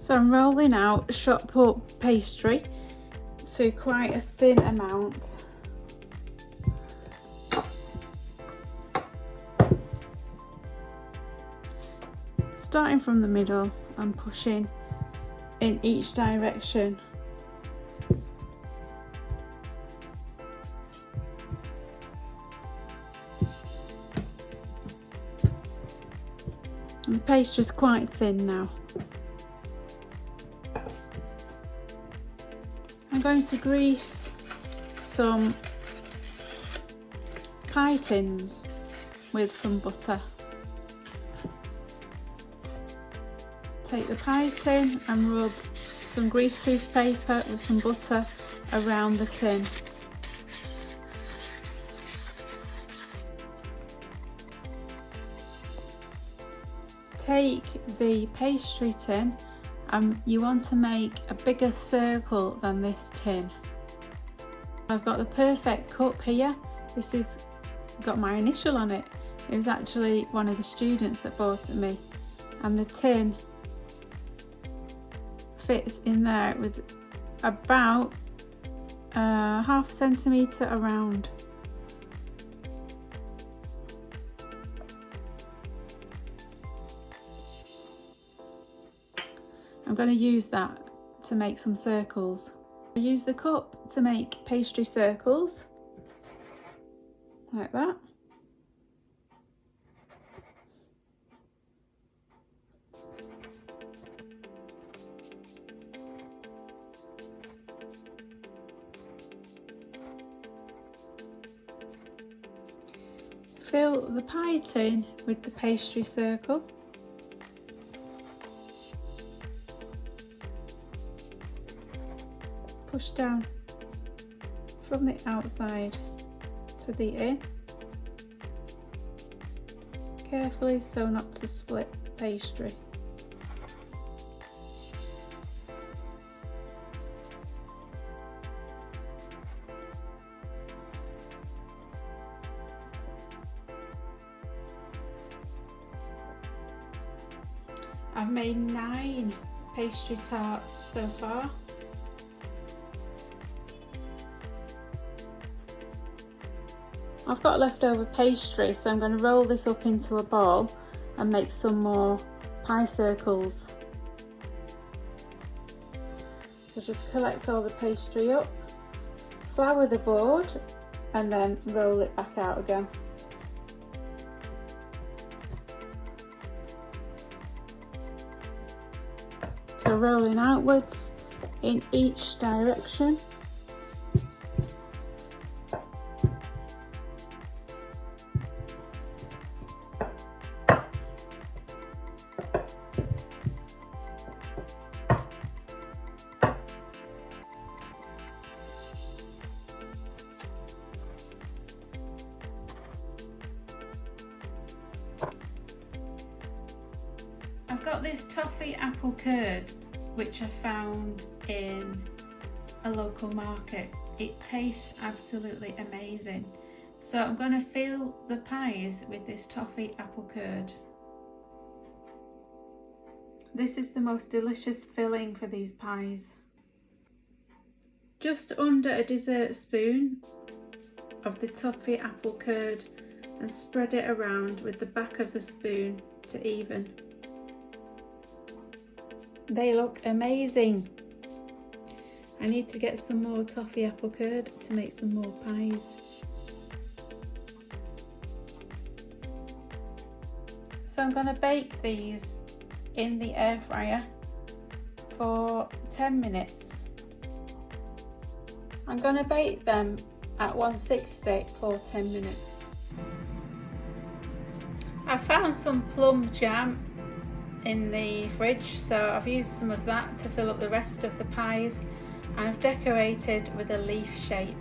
So I'm rolling out shot put pastry to quite a thin amount. Starting from the middle and pushing in each direction. And the pastry is quite thin now. I'm going to grease some pie tins with some butter. Take the pie tin and rub some greaseproof paper with some butter around the tin. Take the pastry tin and you want to make a bigger circle than this tin. I've got the perfect cup here. This has got my initial on it. It was actually one of the students that bought it me, and the tin fits in there with about half centimetre around. I'm going to use that to make some circles. I use the cup to make pastry circles, like that. Fill the pie tin with the pastry circle. Push down from the outside to the in, carefully so not to split the pastry. I've made 9 pastry tarts so far. I've got leftover pastry, so I'm going to roll this up into a ball and make some more pie circles. So just collect all the pastry up, flour the board and then roll it back out again. So rolling outwards in each direction. I've got this Toffee Apple Curd which I found in a local market. It tastes absolutely amazing. So I'm going to fill the pies with this Toffee Apple Curd. This is the most delicious filling for these pies. Just under a dessert spoon of the Toffee Apple Curd and spread it around with the back of the spoon to even. They look amazing. I need to get some more Toffee Apple Curd to make some more pies. So I'm going to bake these in the air fryer for 10 minutes. I'm going to bake them at 160 for 10 minutes. I found some plum jam in the fridge, so I've used some of that to fill up the rest of the pies, and I've decorated with a leaf shape.